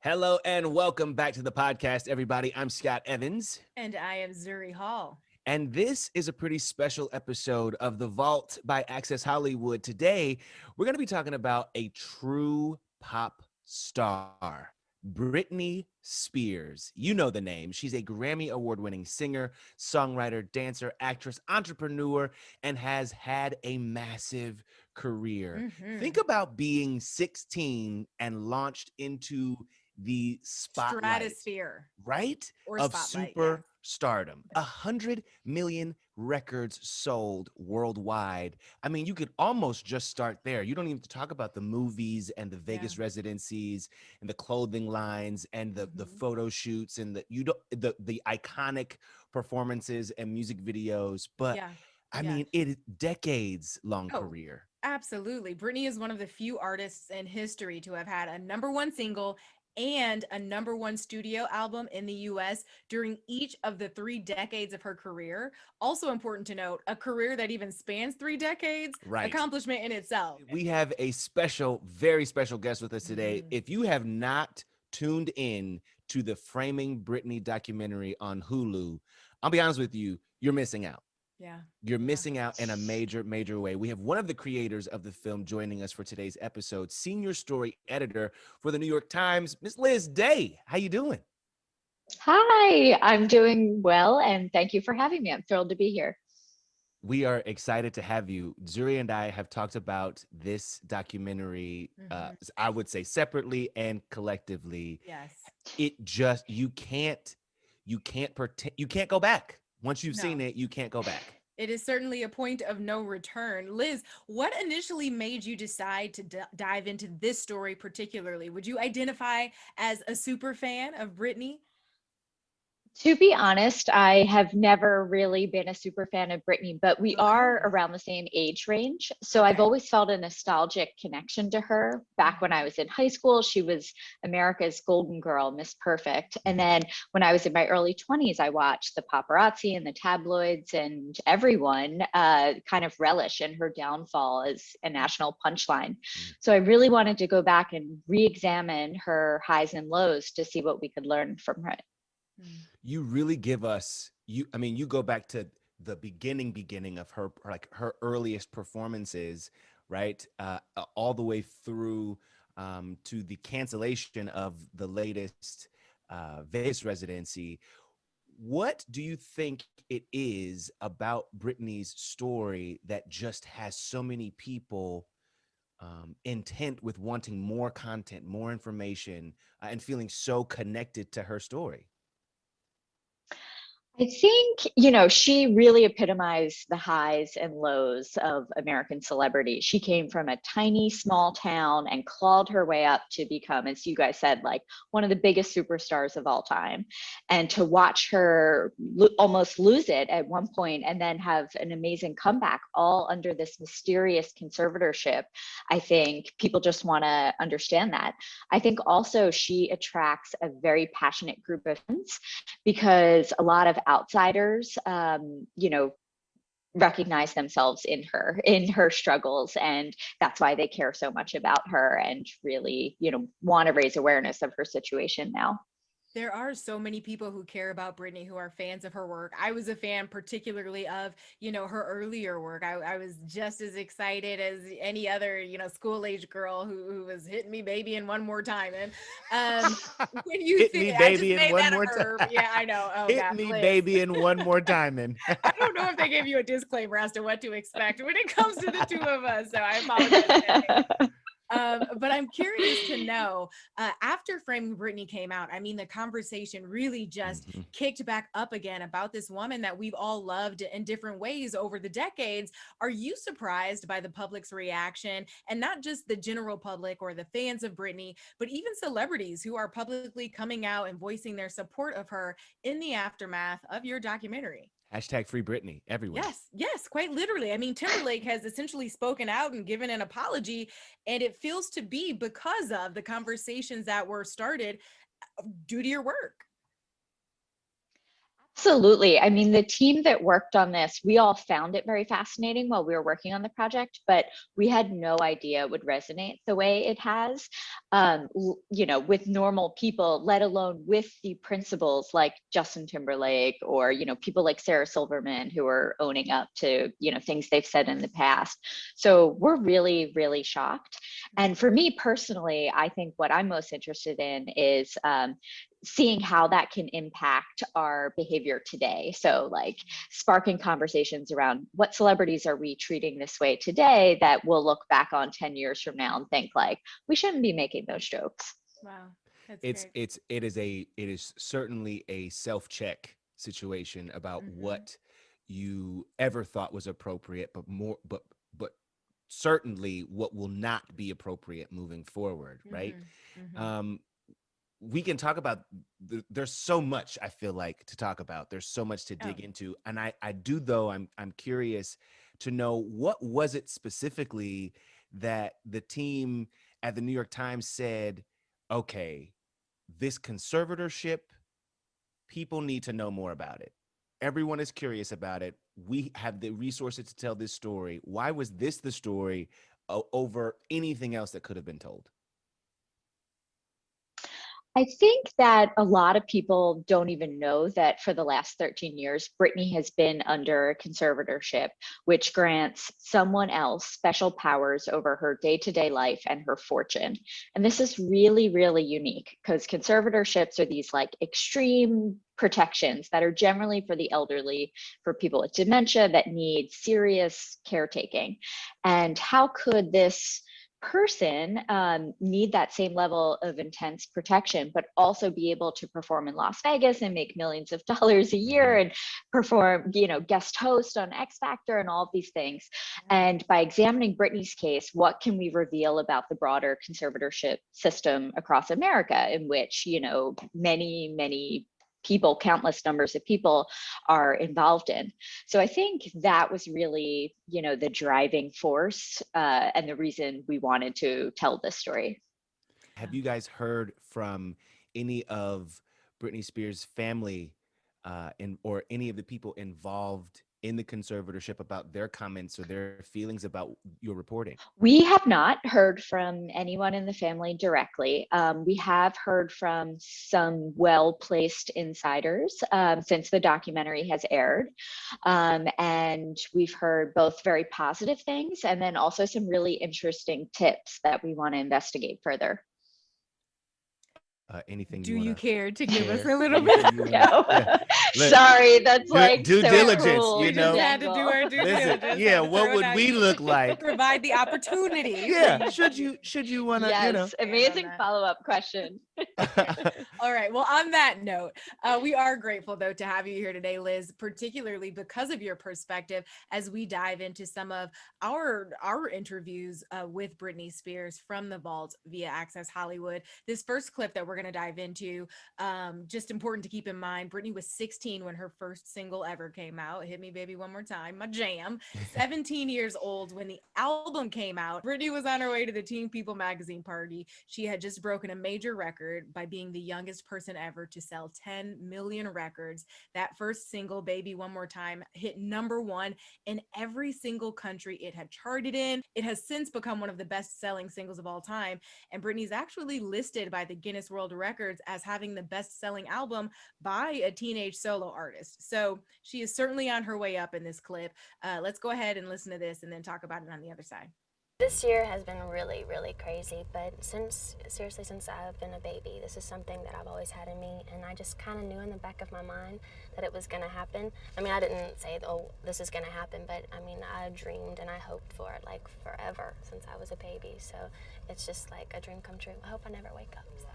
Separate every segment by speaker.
Speaker 1: Hello and welcome back to the podcast, everybody. I'm Scott Evans.
Speaker 2: And I am Zuri Hall.
Speaker 1: And this is a pretty special episode of The Vault by Access Hollywood. Today, we're going to be talking about a true pop star, Britney Spears. You know the name. She's a Grammy Award-winning singer, songwriter, dancer, actress, entrepreneur, and has had a massive career. Think about being 16 and launched into the spotlight,
Speaker 2: Stratosphere
Speaker 1: right?
Speaker 2: or
Speaker 1: Of
Speaker 2: spotlight, yes.
Speaker 1: super stardom. 100 million records sold worldwide. I mean, you could almost just start there. You don't even have to talk about the movies and the
Speaker 2: Yeah.
Speaker 1: Vegas residencies and the clothing lines and the
Speaker 2: Mhm.
Speaker 1: photo shoots and the iconic performances and music videos. But
Speaker 2: Yeah.
Speaker 1: I
Speaker 2: Yeah.
Speaker 1: mean, it is decades long
Speaker 2: Oh,
Speaker 1: career.
Speaker 2: absolutely. Britney is one of the few artists in history to have had a number one single and a number one studio album in the US during each of the 3 decades of her career. Also important to note, a career that even spans 3 decades,
Speaker 1: Right.
Speaker 2: accomplishment in itself.
Speaker 1: We have a special, very special guest with us today.
Speaker 2: Mhm.
Speaker 1: If you have not tuned in to the Framing Britney documentary on Hulu, I'll be honest with you, you're missing out.
Speaker 2: Yeah.
Speaker 1: You're
Speaker 2: Yeah.
Speaker 1: missing out in a major, major way. We have one of the creators of the film joining us for today's episode, senior story editor for the New York Times, Miss Liz Day. How you doing?
Speaker 3: Hi, I'm doing well, and thank you for having me. I'm thrilled to be here.
Speaker 1: We are excited to have you. Zuri and I have talked about this documentary,
Speaker 2: Mhm.
Speaker 1: I would say separately and collectively.
Speaker 2: Yes.
Speaker 1: It just you can't go back. Once you've seen
Speaker 2: No.
Speaker 1: it, you can't go back.
Speaker 2: It is certainly a point of no return. Liz, what initially made you decide to dive into this story particularly? Would you identify as a super fan of Britney?
Speaker 3: To be honest, I have never really been a super fan of Britney, but we are
Speaker 2: Okay.
Speaker 3: around the same age range. So I've
Speaker 2: Okay.
Speaker 3: always felt a nostalgic connection to her. Back when I
Speaker 2: Mhm.
Speaker 3: was in high school, she was America's golden girl, Miss Perfect. And
Speaker 1: Mhm.
Speaker 3: then when I was in my early 20s, I watched the paparazzi and the tabloids and everyone kind of relish in her downfall as a national punchline.
Speaker 1: Mm.
Speaker 3: So I really wanted to go back and re examine her highs and lows to see what we could learn from her.
Speaker 2: Mm.
Speaker 1: You really give us I mean, you go back to the beginning of her, like her earliest performances, right? All the way through to the cancellation of the latest Vegas residency. What do you think it is about Britney's story that just has so many people intent with wanting more content, more information, and feeling so connected to her story?
Speaker 3: I think, she really epitomized the highs and lows of American celebrity. She came from a tiny, small town and clawed her way up to become, as you guys said, like one of the biggest superstars of all time. And to watch her almost lose it at one point and then have an amazing comeback, all under this mysterious conservatorship, I think people just want to understand that. I think also she attracts a very passionate group of fans because a lot of outsiders, recognize themselves in her struggles, and that's why they care so much about her and really, want to raise awareness of her situation now.
Speaker 2: There are so many people who care about Britney who are fans of her work. I was a fan particularly of, her earlier work. I was just as excited as any other, school age girl who was hitting me baby and one more time. And when you
Speaker 1: Hit
Speaker 2: think
Speaker 1: me,
Speaker 2: I just
Speaker 1: baby, and
Speaker 2: made
Speaker 1: one
Speaker 2: that a
Speaker 1: more time.
Speaker 2: verb. Yeah, I know. Oh
Speaker 1: Hit
Speaker 2: God,
Speaker 1: me,
Speaker 2: Liz.
Speaker 1: baby, and one more time. And
Speaker 2: I don't know if they gave you a disclaimer as to what to expect when it comes to the two of us. So I apologize in advance. But I'm curious to know, after Framing Britney came out, I mean, the conversation really just
Speaker 1: Mhm.
Speaker 2: kicked back up again about this woman that we've all loved in different ways over the decades. Are you surprised by the public's reaction, and not just the general public or the fans of Britney, but even celebrities who are publicly coming out and voicing their support of her in the aftermath of your documentary?
Speaker 1: Hashtag free Britney everywhere.
Speaker 2: Yes, yes, quite literally. I mean, Timberlake has essentially spoken out and given an apology, and it feels to be because of the conversations that were started due to your work.
Speaker 3: Absolutely. I mean, the team that worked on this, we all found it very fascinating while we were working on the project, but we had no idea it would resonate the way it has, with normal people, let alone with the principals like Justin Timberlake or, people like Sarah Silverman who are owning up to, things they've said in the past. So we're really, really shocked. And for me personally, I think what I'm most interested in is seeing how that can impact our behavior today. So like sparking conversations around what celebrities are we treating this way today that we'll look back on 10 years from now and think like, we shouldn't be making those jokes.
Speaker 2: Wow. That's
Speaker 1: It's
Speaker 2: great.
Speaker 1: it is certainly a self-check situation about what you ever thought was appropriate, but certainly what will not be appropriate moving forward, right? Um, we can talk about there's so much I feel like to talk about. There's so much to dig into. And I do though, I'm curious to know what was it specifically that the team at the New York Times said, okay, this conservatorship, people need to know more about it. Everyone is curious about it. We have the resources to tell this story. Why was this the story over anything else that could have been told?
Speaker 3: I think that a lot of people don't even know that for the last 13 years, Britney has been under conservatorship, which grants someone else special powers over her day-to-day life and her fortune. And this is really, really unique because conservatorships are these like extreme protections that are generally for the elderly, for people with dementia that need serious caretaking. And how could this person need that same level of intense protection, but also be able to perform in Las Vegas and make millions of dollars a year and perform, guest host on X Factor and all of these things. And by examining Britney's case, what can we reveal about the broader conservatorship system across America, in which, many, many people, countless numbers of people are involved in. So I think that was really, the driving force and the reason we wanted to tell this story.
Speaker 1: Have you guys heard from any of Britney Spears' family or any of the people involved in the conservatorship about their comments or their feelings about your reporting?
Speaker 3: We have not heard from anyone in the family directly. We have heard from some well-placed insiders since the documentary has aired. And we've heard both very positive things and then also some really interesting tips that we want to investigate further.
Speaker 1: Anything
Speaker 2: Do
Speaker 1: you want
Speaker 2: you
Speaker 1: to
Speaker 2: care to give us
Speaker 1: share?
Speaker 2: a little
Speaker 1: Anything
Speaker 2: bit?
Speaker 1: you want
Speaker 3: No.
Speaker 1: to? Yeah.
Speaker 3: Sorry, that's like
Speaker 1: Due
Speaker 3: so
Speaker 1: diligence,
Speaker 3: cruel
Speaker 1: you
Speaker 2: We
Speaker 3: to
Speaker 2: just
Speaker 1: know.
Speaker 2: had to do
Speaker 3: dangle.
Speaker 2: our due
Speaker 1: Listen,
Speaker 2: diligence.
Speaker 1: yeah.
Speaker 2: Had to
Speaker 1: What
Speaker 2: throw it
Speaker 1: would
Speaker 2: out.
Speaker 1: we look like?
Speaker 2: Provide the opportunity for
Speaker 1: Yeah.
Speaker 2: you.
Speaker 1: Should you want to?
Speaker 3: Yes,
Speaker 2: Expand on
Speaker 3: amazing
Speaker 2: that.
Speaker 3: follow-up question.
Speaker 2: All right. Well, on that note, we are grateful, though, to have you here today, Liz, particularly because of your perspective as we dive into some of our interviews with Britney Spears from the vault via Access Hollywood. This first clip that we're going to dive into, just important to keep in mind, Britney was 16 when her first single ever came out, Hit Me Baby One More Time, my jam. 17 years old when the album came out. Britney was on her way to the Teen People magazine party. She had just broken a major record by being the youngest person ever to sell 10 million records. That first single, Baby One More Time, hit #1 in every single country it had charted in. It has since become one of the best-selling singles of all time, and Britney's actually listed by the Guinness World Records as having the best-selling album by a teenage solo artist. So she is certainly on her way up in this clip. Let's go ahead and listen to this and then talk about it on the other side.
Speaker 4: This year has been really, really crazy, but seriously, since I've been a baby, this is something that I've always had in me, and I just kind of knew in the back of my mind that it was going to happen. I mean, I didn't say, oh, this is going to happen, but I mean, I dreamed and I hoped for it like forever since I was a baby, so it's just like a dream come true. I hope I never wake up. So.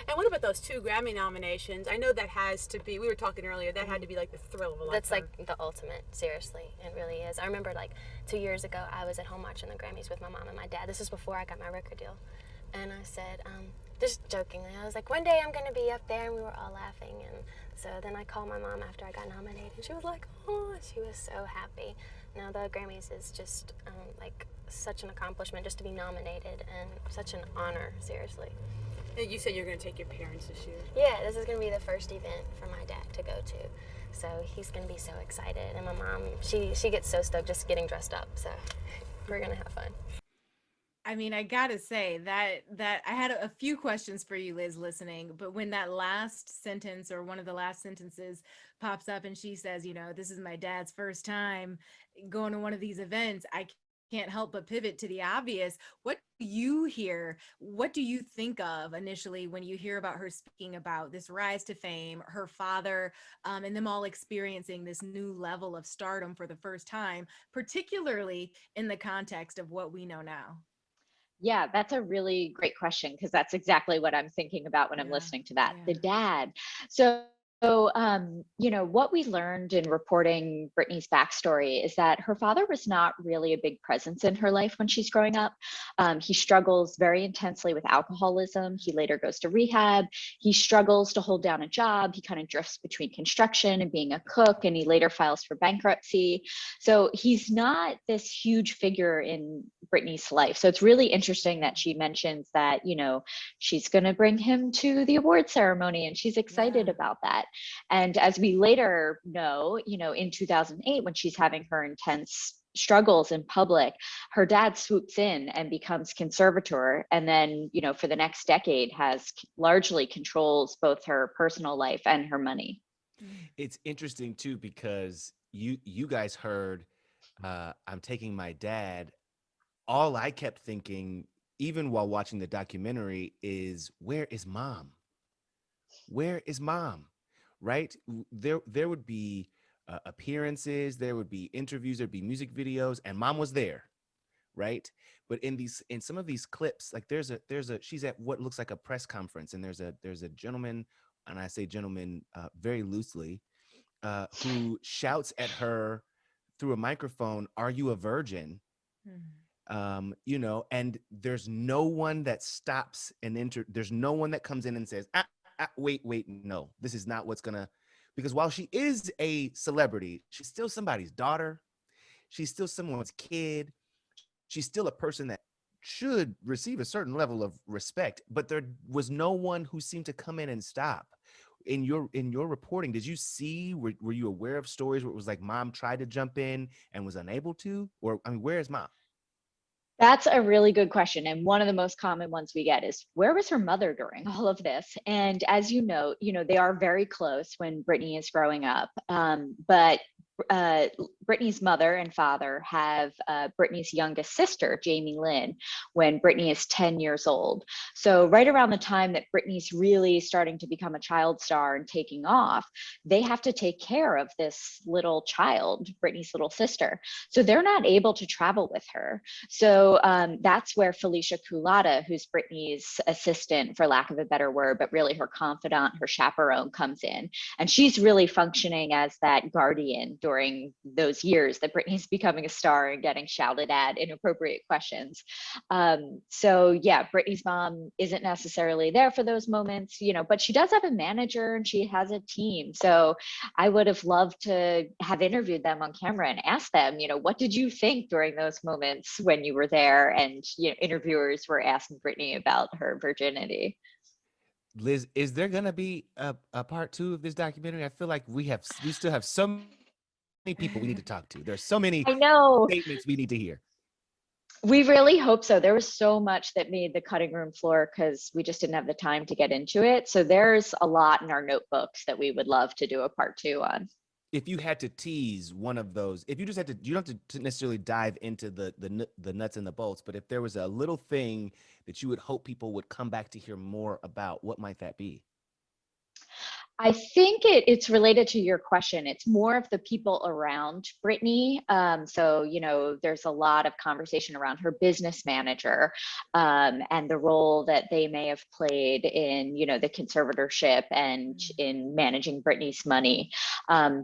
Speaker 5: And what about those 2 Grammy nominations? I know that has to be, we were talking earlier, that had to be like the thrill of a lifetime.
Speaker 4: That's like the ultimate, seriously. It really is. I remember like 2 years ago, I was at home watching the Grammys with my mom and my dad. This is before I got my record deal. And I said, just jokingly, I was like, one day I'm going to be up there, and we were all laughing. And so then I called my mom after I got nominated, and she was like, oh, she was so happy. Now the Grammys is just like such an accomplishment just to be nominated, and such an honor, seriously.
Speaker 5: And you said you're going to take your parents this year.
Speaker 4: Yeah, this is going to be the first event for my dad to go to. So he's going to be so excited. And my mom, she gets so stoked just getting dressed up. So we're going to have fun.
Speaker 2: I mean, I gotta say that I had a few questions for you, Liz, listening, but when that last sentence or one of the last sentences pops up and she says, this is my dad's first time going to one of these events, I can't help but pivot to the obvious. What do you hear? What do you think of initially when you hear about her speaking about this rise to fame, her father, and them all experiencing this new level of stardom for the first time, particularly in the context of what we know now?
Speaker 3: Yeah, that's a really great question because that's exactly what I'm thinking about when I'm
Speaker 2: Yeah.
Speaker 3: listening to that.
Speaker 2: Yeah.
Speaker 3: The dad. So, what we learned in reporting Brittany's backstory is that her father was not really a big presence in her life when she's growing up. He struggles very intensely with alcoholism. He later goes to rehab. He struggles to hold down a job. He kind of drifts between construction and being a cook, and he later files for bankruptcy. So he's not this huge figure in Brittany's life. So it's really interesting that she mentions that, she's going to bring him to the award ceremony and she's excited
Speaker 2: Yeah.
Speaker 3: about that. And as we later know, in 2008, when she's having her intense struggles in public, her dad swoops in and becomes conservator. And then, for the next decade has largely controls both her personal life and her money.
Speaker 1: It's interesting too because you guys heard I'm taking my dad. All I kept thinking, even while watching the documentary, is where is mom? Where is mom? Right? There would be appearances, there would be interviews, there'd be music videos, and mom was there, right? But in some of these clips, like there's a she's at what looks like a press conference, and there's a gentleman, and I say gentleman very loosely, who shouts at her through a microphone, "Are you a virgin?"
Speaker 2: Mhm.
Speaker 1: And there's no one that stops there's no one that comes in and says, wait, no, this is not what's gonna, because while she is a celebrity, she's still somebody's daughter. She's still someone's kid. She's still a person that should receive a certain level of respect, but there was no one who seemed to come in and stop. In your reporting, did you see, were you aware of stories where it was like mom tried to jump in and was unable to? Or I mean, where is mom?
Speaker 3: That's a really good question. And one of the most common ones we get is, where was her mother during all of this? And as they are very close when Brittany is growing up. But uh, Brittany's mother and father have Brittany's youngest sister, Jamie Lynn, when Brittany is 10 years old. So right around the time that Brittany's really starting to become a child star and taking off, they have to take care of this little child, Brittany's little sister. So they're not able to travel with her. So that's where Felicia Culotta, who's Brittany's assistant, for lack of a better word, but really her confidant, her chaperone, comes in. And she's really functioning as that guardian during those years that Brittany's becoming a star and getting shouted at inappropriate questions. So yeah, Brittany's mom isn't necessarily there for those moments, but she does have a manager and she has a team. So I would have loved to have interviewed them on camera and asked them, what did you think during those moments when you were there? And interviewers were asking Brittany about her virginity.
Speaker 1: Liz, is there gonna be a part two of this documentary? I feel like we still have so many people we need to talk to. There's so many
Speaker 3: I know.
Speaker 1: statements we need to hear.
Speaker 3: We really hope so. There was so much that made the cutting room floor because we just didn't have the time to get into it. So there's a lot in our notebooks that we would love to do a part two on.
Speaker 1: If you had to tease one of those, if you just had to, you don't have to necessarily dive into the nuts and the bolts, but if there was a little thing that you would hope people would come back to hear more about, what might that be?
Speaker 3: I think it's related to your question. It's more of the people around Brittany. So, there's a lot of conversation around her business manager and the role that they may have played in, the conservatorship and in managing Brittany's money.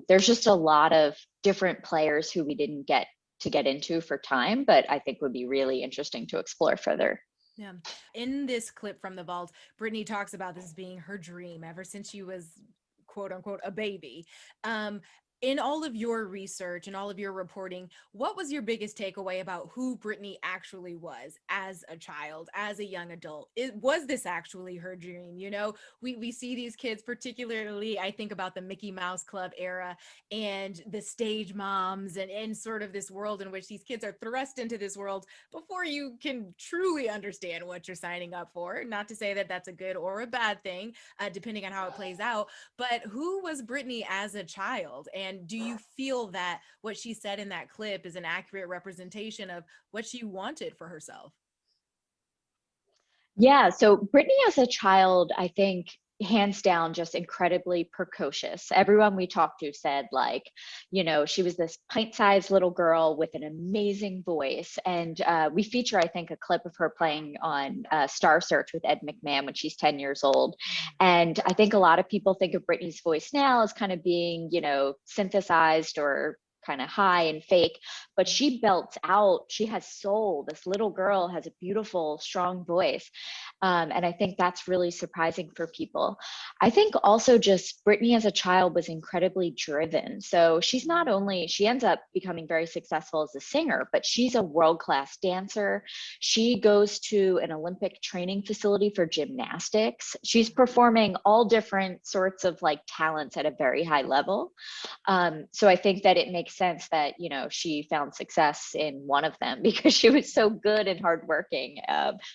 Speaker 3: There's just a lot of different players who we didn't get to get into for time, but I think would be really interesting to explore further.
Speaker 2: Yeah. In this clip from the vault, Brittany talks about this being her dream ever since she was, quote unquote, a baby. Um, In all of your research and all of your reporting, what was your biggest takeaway about who Britney actually was as a child, as a young adult? Was this actually her dream? You know, we see these kids, particularly, I think about the Mickey Mouse Club era and the stage moms and sort of this world in which these kids are thrust into this world before you can truly understand what you're signing up for. Not to say that that's a good or a bad thing, depending on how it plays out, but who was Britney as a child? And do you feel that what she said in that clip is an accurate representation of what she wanted for herself?
Speaker 3: Yeah, so Brittany as a child, I think hands down just incredibly precocious. Everyone we talked to said like, she was this pint-sized little girl with an amazing voice. And we feature, I think, a clip of her playing on Star Search with Ed McMahon when she's 10 years old. And I think a lot of people think of Britney's voice now as kind of being, synthesized or kind of high and fake, but she belts out. She has soul. This little girl has a beautiful, strong voice. And I think that's really surprising for people. I think also just Britney as a child was incredibly driven. So she ends up becoming very successful as a singer, but she's a world-class dancer. She goes to an Olympic training facility for gymnastics. She's performing all different sorts of like talents at a very high level. So I think that it makes sense that, she found success in one of them because she was so good and hardworking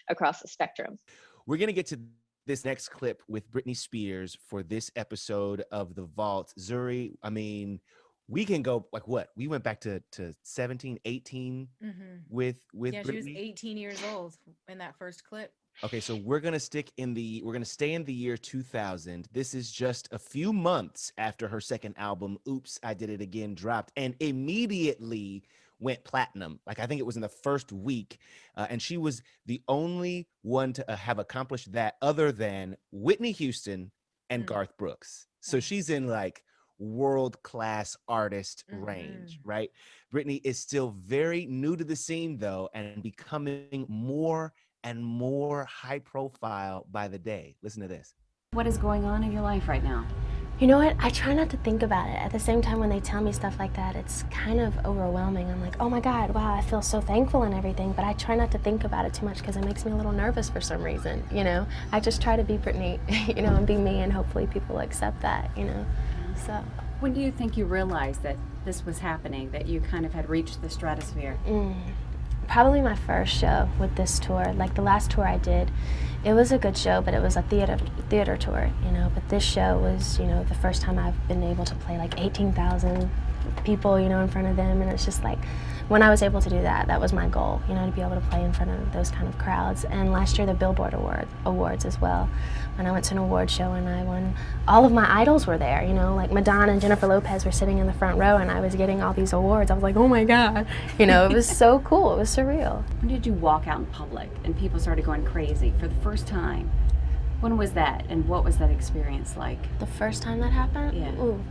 Speaker 3: across the spectrum.
Speaker 1: We're going to get to this next clip with Britney Spears for this episode of The Vault. Zuri, I mean, we can go like what? We went back to 17, 18 with
Speaker 2: Yeah,
Speaker 1: Britney.
Speaker 2: she was 18 years old in that first clip.
Speaker 1: Okay, so we're gonna stay in the year 2000. This is just a few months after her second album, Oops, I Did It Again, dropped, and immediately went platinum. Like I think it was in the first week, and she was the only one to have accomplished that, other than Whitney Houston and Garth Brooks. So she's in like world-class artist range, right? Britney is still very new to the scene though, and becoming more and more high profile by the day. Listen to this.
Speaker 6: What is going on in your life right now?
Speaker 4: You know what? I try not to think about it. At the same time, when they tell me stuff like that, it's kind of overwhelming. I'm like, oh my God, wow, I feel so thankful and everything, but I try not to think about it too much because it makes me a little nervous for some reason, I just try to be Britney, and be me, and hopefully people accept that, so.
Speaker 6: When do you think you realized that this was happening, that you kind of had reached the stratosphere?
Speaker 4: Probably my first show with this tour. Like the last tour I did, it was a good show, but it was a theater tour, But this show was, the first time I've been able to play like 18,000 people, in front of them, and it's just like, when I was able to do that, that was my goal, to be able to play in front of those kind of crowds. And last year, the Billboard Awards as well. When I went to an award show and I won, all of my idols were there, like Madonna and Jennifer Lopez were sitting in the front row, and I was getting all these awards. I was like, oh my God, it was so cool. It was surreal.
Speaker 6: When did you walk out in public and people started going crazy for the first time? When was that, and what was that experience like?
Speaker 4: The first time that happened?
Speaker 6: Yeah.
Speaker 4: Ooh.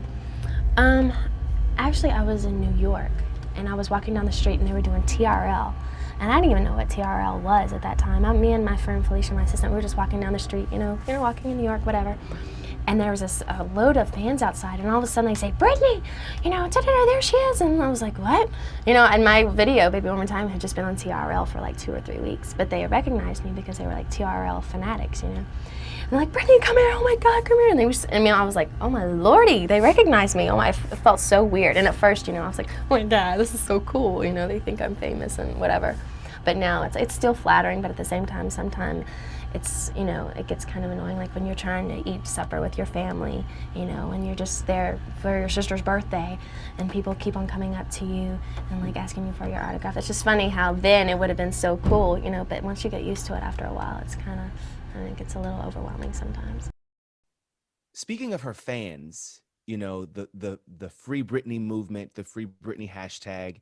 Speaker 4: Actually, I was in New York, and I was walking down the street, and they were doing TRL. And I didn't even know what TRL was at that time. Me and my friend Felicia, my assistant, we were just walking down the street, walking in New York, whatever. And there was a load of fans outside, and all of a sudden they say, Britney, there she is. And I was like, what? And my video, Baby One More Time, had just been on TRL for like 2 or 3 weeks, but they recognized me because they were like TRL fanatics, And they're like, Britney, come here, oh my God, come here. And I was like, oh my Lordy, they recognized me. It felt so weird. And at first, I was like, oh my God, this is so cool. They think I'm famous and whatever. But now it's still flattering, but at the same time, sometimes it's, it gets kind of annoying, like when you're trying to eat supper with your family, and you're just there for your sister's birthday, and people keep on coming up to you and like asking you for your autograph. It's just funny how then it would have been so cool, but once you get used to it after a while, it's kind of, I think it's a little overwhelming sometimes.
Speaker 1: Speaking of her fans, the Free Britney movement, the Free Britney hashtag,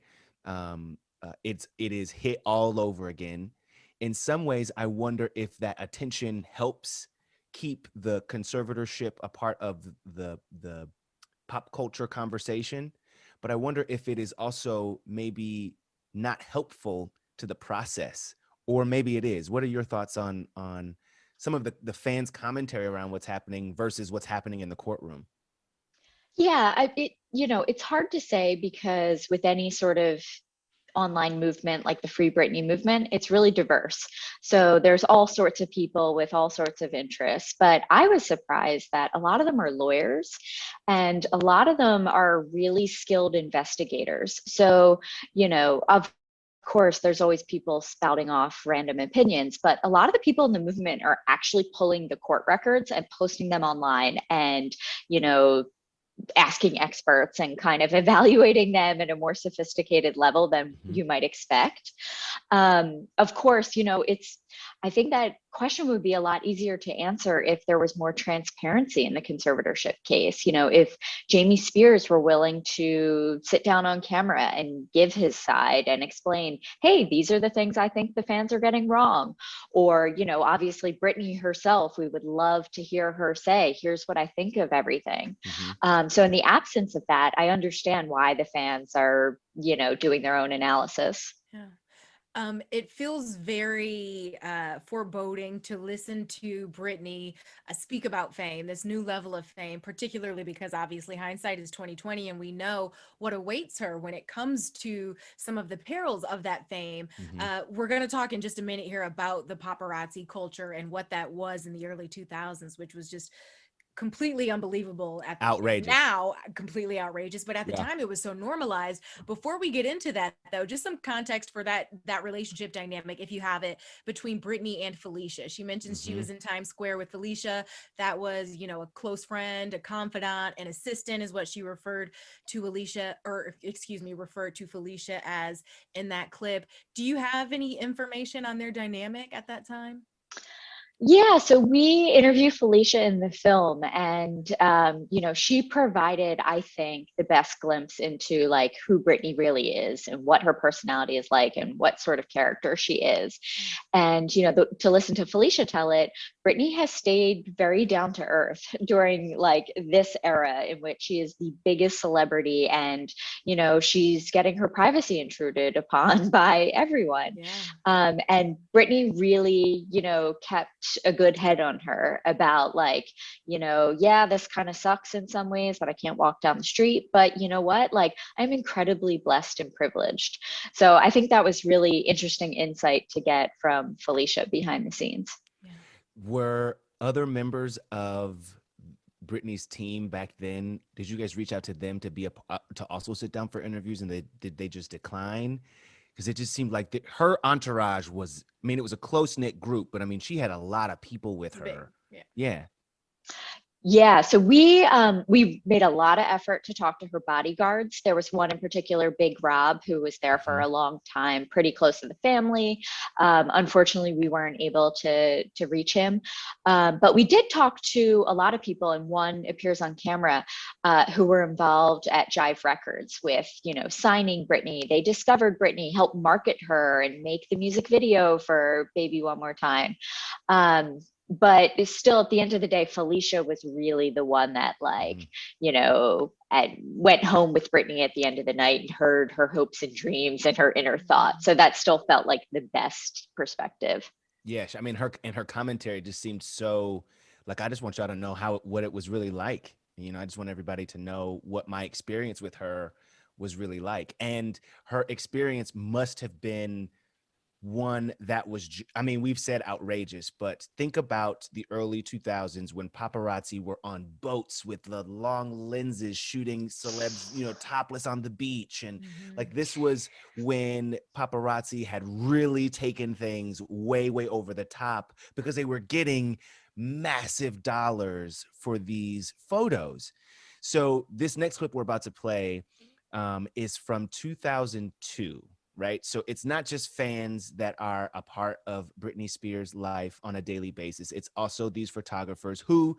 Speaker 1: it is hit all over again. In some ways, I wonder if that attention helps keep the conservatorship a part of the pop culture conversation, but I wonder if it is also maybe not helpful to the process, or maybe it is. What are your thoughts on some of the fans' commentary around what's happening versus what's happening in the courtroom?
Speaker 3: Yeah, it's hard to say because with any sort of online movement like the Free Britney movement, it's really diverse. So there's all sorts of people with all sorts of interests. But I was surprised that a lot of them are lawyers and a lot of them are really skilled investigators. So, of course, there's always people spouting off random opinions, but a lot of the people in the movement are actually pulling the court records and posting them online and, you know, asking experts and kind of evaluating them at a more sophisticated level than
Speaker 1: Mhm.
Speaker 3: you might expect. Of course, I think that question would be a lot easier to answer if there was more transparency in the conservatorship case. If Jamie Spears were willing to sit down on camera and give his side and explain, hey, these are the things I think the fans are getting wrong. Or, obviously Britney herself, we would love to hear her say, here's what I think of everything.
Speaker 1: Mhm.
Speaker 3: So in the absence of that, I understand why the fans are, doing their own analysis.
Speaker 2: Yeah. It feels very foreboding to listen to Britney speak about fame, this new level of fame, particularly because obviously hindsight is 2020, and we know what awaits her when it comes to some of the perils of that fame.
Speaker 1: Mhm.
Speaker 2: We're going to talk in just a minute here about the paparazzi culture and what that was in the early 2000s, which was just completely unbelievable
Speaker 1: Outrageous.
Speaker 2: now, completely outrageous, but at the
Speaker 1: Yeah.
Speaker 2: time it was so normalized. Before we get into that though, just some context for that relationship dynamic, if you have it, between Britney and Felicia. She mentions she
Speaker 1: Mhm.
Speaker 2: was in Times Square with Felicia. That was, a close friend, a confidant, an assistant is what she referred to Alicia, or excuse me, referred to Felicia as in that clip. Do you have any information on their dynamic at that time?
Speaker 3: Yeah, so we interview Felicia in the film, and she provided, I think, the best glimpse into like who Britney really is and what her personality is like and what sort of character she is. And to listen to Felicia tell it, Britney has stayed very down to earth during like this era in which she is the biggest celebrity, and she's getting her privacy intruded upon by everyone.
Speaker 2: Yeah.
Speaker 3: And Britney really, kept a good head on her about like, yeah, this kind of sucks in some ways that I can't walk down the street, but you know what? Like, I'm incredibly blessed and privileged. So I think that was really interesting insight to get from Felicia behind the scenes.
Speaker 2: Yeah.
Speaker 1: Were other members of Britney's team back then, did you guys reach out to them to to also sit down for interviews, and did they just decline? Because it just seemed like her entourage was, I mean, it was a close-knit group, but I mean, she had a lot of people with
Speaker 2: It's big.
Speaker 1: her.
Speaker 2: Yeah.
Speaker 1: Yeah.
Speaker 3: Yeah, so we made a lot of effort to talk to her bodyguards. There was one in particular, Big Rob, who was there for
Speaker 1: Mhm.
Speaker 3: a long time, pretty close to the family. Unfortunately, we weren't able to reach him, but we did talk to a lot of people, and one appears on camera who were involved at Jive Records with signing Britney. They discovered Britney, helped market her, and make the music video for "Baby One More Time." But it's still, at the end of the day, Felicia was really the one that like
Speaker 1: Mhm.
Speaker 3: went home with Britney at the end of the night and heard her hopes and dreams and her inner thoughts. So that still felt like the best perspective.
Speaker 1: Yeah, I mean, her commentary just seemed so like, I just want y'all to know what it was really like. I just want everybody to know what my experience with her was really like. And her experience must have been one that was, I mean, we've said outrageous, but think about the early 2000s when paparazzi were on boats with the long lenses shooting celebs, topless on the beach. And
Speaker 2: Mhm.
Speaker 1: like, this was when paparazzi had really taken things way, way over the top because they were getting massive dollars for these photos. So this next clip we're about to play is from 2002, right? So it's not just fans that are a part of Britney Spears' life on a daily basis. It's also these photographers who,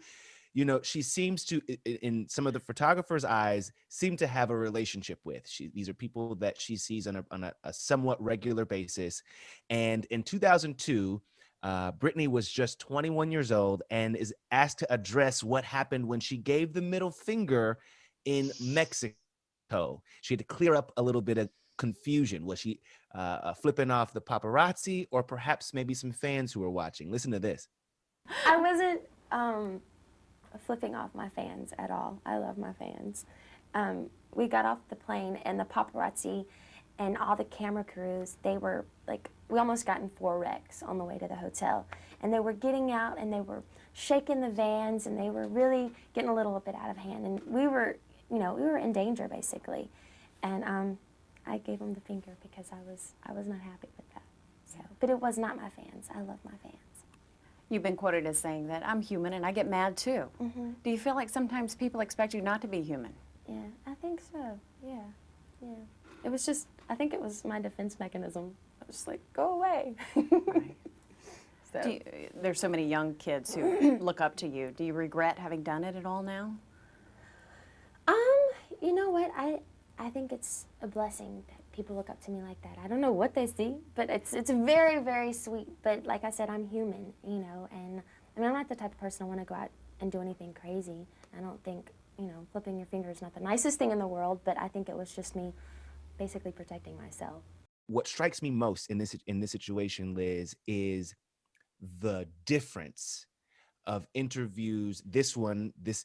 Speaker 1: she seems to, in some of the photographers' eyes, seem to have a relationship with. These are people that she sees on a somewhat regular basis. And in 2002, Britney was just 21 years old and is asked to address what happened when she gave the middle finger in Mexico. She had to clear up a little bit of confusion. Was she flipping off the paparazzi or perhaps maybe some fans who were watching? Listen to this.
Speaker 4: I wasn't flipping off my fans at all. I love my fans. We got off the plane, and the paparazzi and all the camera crews, they were like, we almost got in 4 wrecks on the way to the hotel. And they were getting out, and they were shaking the vans, and they were really getting a little bit out of hand. And we were, we were in danger, basically. And I gave them the finger because I was not happy with that. So, but it was not my fans. I love my fans.
Speaker 6: You've been quoted as saying that I'm human and I get mad too. Do you feel like sometimes people expect you not to be human?
Speaker 4: Yeah, I think so. Yeah. It was just, I think it was my defense mechanism. I was just like, go away.
Speaker 6: Right.
Speaker 4: So.
Speaker 6: There's so many young kids who look up to you. Do you regret having done it at all now?
Speaker 4: You know what? I think it's a blessing that people look up to me like that. I don't know what they see, but it's very, very sweet. But like I said, I'm human, and I mean, I'm not the type of person I want to go out and do anything crazy. I don't think, flipping your finger is not the nicest thing in the world, but I think it was just me basically protecting myself.
Speaker 1: What strikes me most in this situation, Liz, is the difference of interviews. This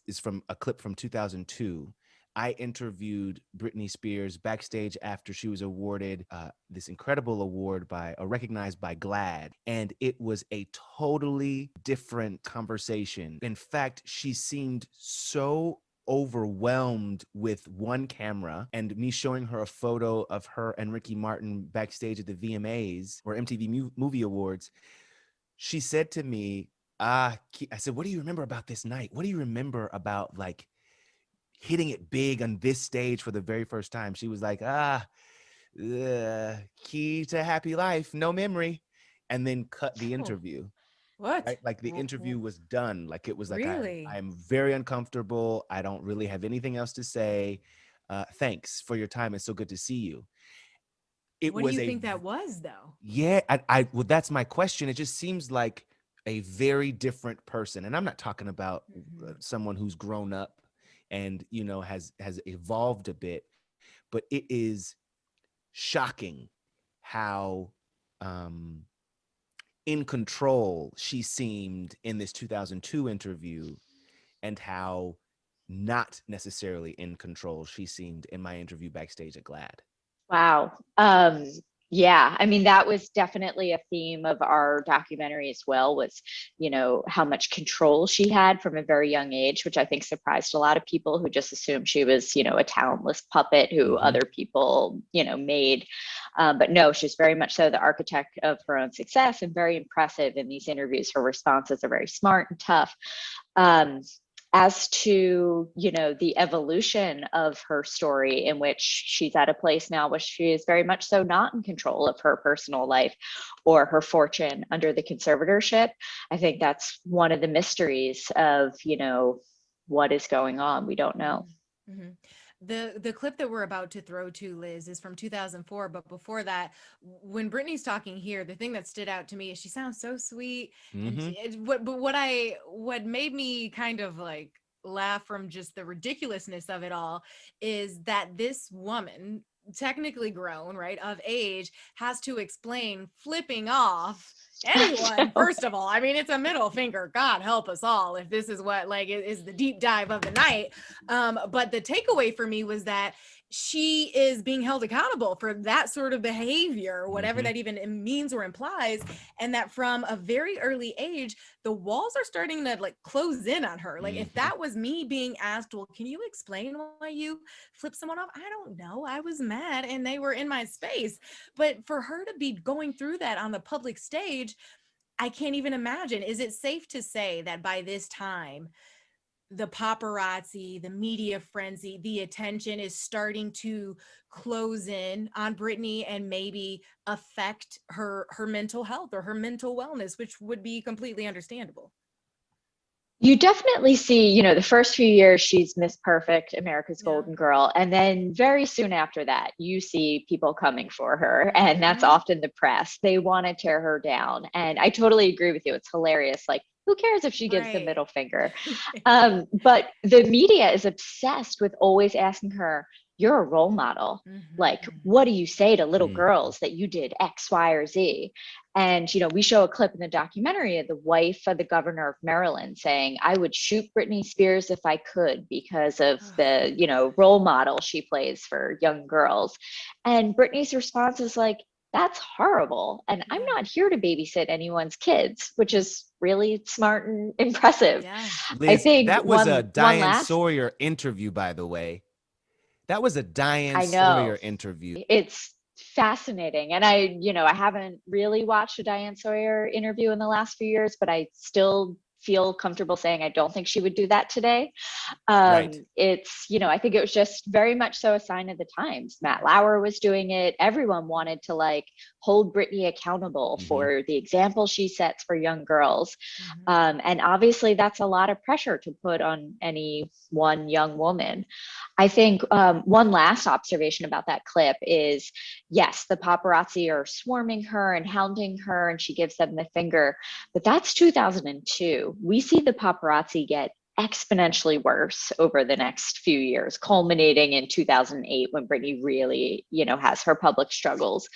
Speaker 1: is from a clip from 2002. I interviewed Britney Spears backstage after she was awarded this incredible award recognized by GLAAD. And it was a totally different conversation. In fact, she seemed so overwhelmed with one camera and me showing her a photo of her and Ricky Martin backstage at the VMAs or MTV Movie Awards. She said to me, I said, what do you remember about this night? What do you remember about like hitting it big on this stage for the very first time? She was like, key to happy life, no memory. And then cut the interview.
Speaker 2: What?
Speaker 1: Right? Like the interview was done. Like it was like,
Speaker 2: Really?
Speaker 1: I'm very uncomfortable. I don't really have anything else to say. Thanks for your time. It's so good to see you.
Speaker 2: What do you think that was, though?
Speaker 1: Yeah, well, that's my question. It just seems like a very different person. And I'm not talking about someone who's grown up and, has evolved a bit, but it is shocking how in control she seemed in this 2002 interview and how not necessarily in control she seemed in my interview backstage at GLAAD.
Speaker 3: Wow. Yeah, I mean, that was definitely a theme of our documentary as well, was, how much control she had from a very young age, which I think surprised a lot of people who just assumed she was, a talentless puppet who other people, made. But no, she's very much so the architect of her own success and very impressive in these interviews. Her responses are very smart and tough. As to, the evolution of her story, in which she's at a place now where she is very much so not in control of her personal life or her fortune under the conservatorship, I think that's one of the mysteries of, what is going on. We don't know.
Speaker 2: Mm-hmm. The clip that we're about to throw to, Liz, is from 2004. But before that, when Britney's talking here, the thing that stood out to me is she sounds so sweet. And what made me kind of like laugh from just the ridiculousness of it all is that this woman, technically grown, right, of age, has to explain flipping off anyone. First of all, I mean, it's a middle finger. God help us all if this is what is the deep dive of the night. But the takeaway for me was that she is being held accountable for that sort of behavior, whatever that even means or implies. And that from a very early age, the walls are starting to close in on her. Like if that was me being asked, well, can you explain why you flipped someone off? I don't know. I was mad and they were in my space. But for her to be going through that on the public stage, I can't even imagine. Is it safe to say that by this time, the paparazzi, the media frenzy, the attention is starting to close in on Britney and maybe affect her mental health or her mental wellness, which would be completely understandable?
Speaker 3: You definitely see, the first few years, she's Miss Perfect, America's Golden Girl. And then very soon after that, you see people coming for her. And that's often the press. They want to tear her down. And I totally agree with you. It's hilarious. Like, who cares if she gives the middle finger? But the media is obsessed with always asking her, you're a role model. Like, what do you say to little girls that you did X, Y, or Z? And, you know, we show a clip in the documentary of the wife of the governor of Maryland saying, I would shoot Britney Spears if I could because of the, you know, role model she plays for young girls. And Britney's response is like, that's horrible. And I'm not here to babysit anyone's kids, which is really smart and impressive.
Speaker 2: Yeah.
Speaker 3: I
Speaker 1: Liz,
Speaker 3: think
Speaker 1: that was a
Speaker 3: one
Speaker 1: Diane
Speaker 3: last,
Speaker 1: Sawyer interview, by the way. That was a Diane
Speaker 3: I know
Speaker 1: Sawyer interview.
Speaker 3: it's fascinating. And I, you know, I haven't really watched a Diane Sawyer interview in the last few years, but I still feel comfortable saying I don't think she would do that today.
Speaker 1: Right.
Speaker 3: It's, you know, I think it was just very much so a sign of the times. Matt Lauer was doing it. Everyone wanted to like hold Britney accountable for the example she sets for young girls. And obviously that's a lot of pressure to put on any one young woman. I think one last observation about that clip is, yes, the paparazzi are swarming her and hounding her and she gives them the finger, but that's 2002. We see the paparazzi get exponentially worse over the next few years, culminating in 2008 when Britney really, you know, has her public struggles.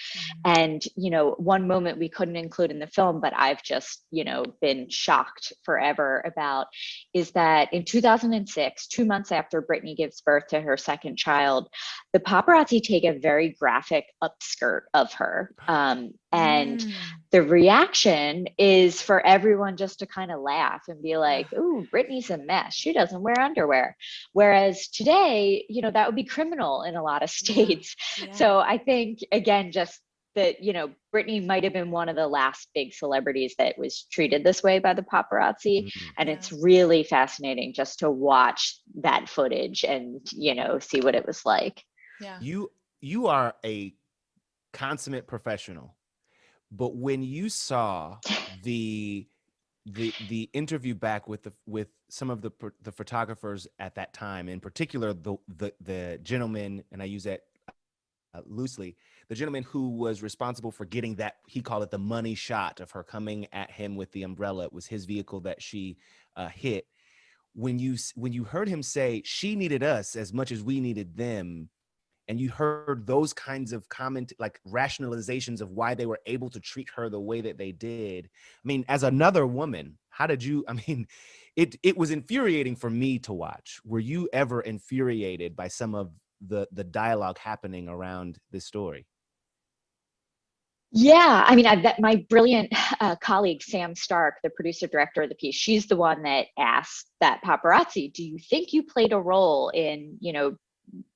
Speaker 3: And, you know, one moment we couldn't include in the film, but I've just, you know, been shocked forever about is that in 2006, 2 months after Britney gives birth to her second child, the paparazzi take a very graphic upskirt of her. And the reaction is for everyone just to kind of laugh and be like, ooh, Britney's a mess. She doesn't wear underwear. Whereas today, you know, that would be criminal in a lot of states. So I think, again, just that, you know, Britney might have been one of the last big celebrities that was treated this way by the paparazzi. And it's really fascinating just to watch that footage and, you know, see what it was like.
Speaker 2: Yeah.
Speaker 1: You are a consummate professional. But when you saw the interview back with some of the photographers at that time, in particular the gentleman, and I use that loosely, the gentleman who was responsible for getting that, he called it the money shot of her coming at him with the umbrella. It was his vehicle that she hit. When you heard him say she needed us as much as we needed them, and you heard those kinds of like rationalizations of why they were able to treat her the way that they did. I mean, as another woman, how did you, I mean, it was infuriating for me to watch. Were you ever infuriated by some of the dialogue happening around this story?
Speaker 3: Yeah, I mean, my brilliant colleague, Sam Stark, the producer director of the piece, she's the one that asked that paparazzi, do you think you played a role in, you know,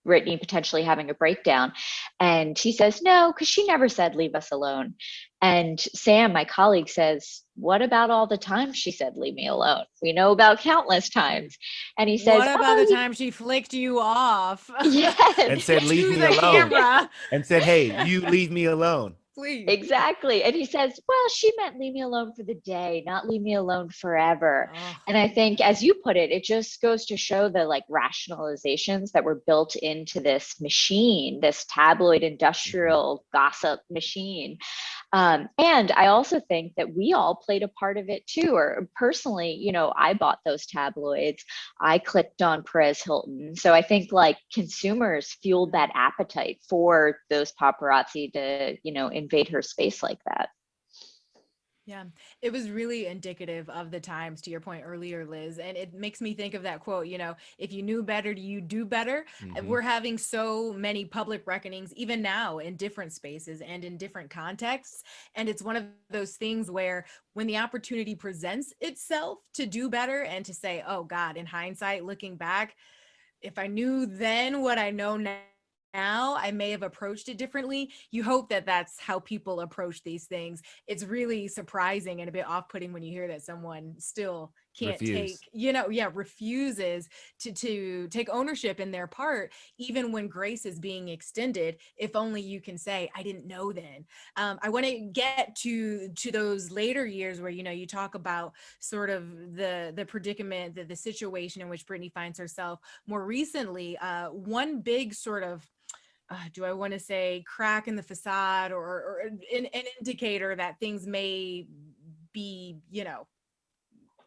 Speaker 3: Britney potentially having a breakdown? And he says, no, because she never said, leave us alone. And Sam, my colleague, says, what about all the times she said, leave me alone? We know about countless times. And he says,
Speaker 2: what about the time she flicked you off?
Speaker 3: Yes.
Speaker 1: And said, leave me
Speaker 2: the
Speaker 1: alone.
Speaker 2: Camera.
Speaker 1: And said, hey, you leave me alone.
Speaker 2: Please.
Speaker 3: Exactly. And he says, well, she meant leave me alone for the day, not leave me alone forever. And I think, as you put it, it just goes to show the like rationalizations that were built into this machine, this tabloid industrial gossip machine. And I also think that we all played a part of it too. Or personally, you know, I bought those tabloids. I clicked on Perez Hilton. So I think like consumers fueled that appetite for those paparazzi to, you know, invade her space like that.
Speaker 2: Yeah, it was really indicative of the times, to your point earlier, Liz. And it makes me think of that quote, you know, if you knew better, you do better. We're having so many public reckonings, even now in different spaces and in different contexts. And it's one of those things where when the opportunity presents itself to do better and to say, oh God, in hindsight, looking back, if I knew then what I know now, I may have approached it differently. You hope that that's how people approach these things. It's really surprising and a bit off-putting when you hear that someone still can't refuses to take ownership in their part, even when grace is being extended. If only you can say, I didn't know then. I want to get to those later years where, you know, you talk about sort of the predicament, the situation in which Britney finds herself more recently. One big sort of do I want to say crack in the facade or an indicator that things may be, you know,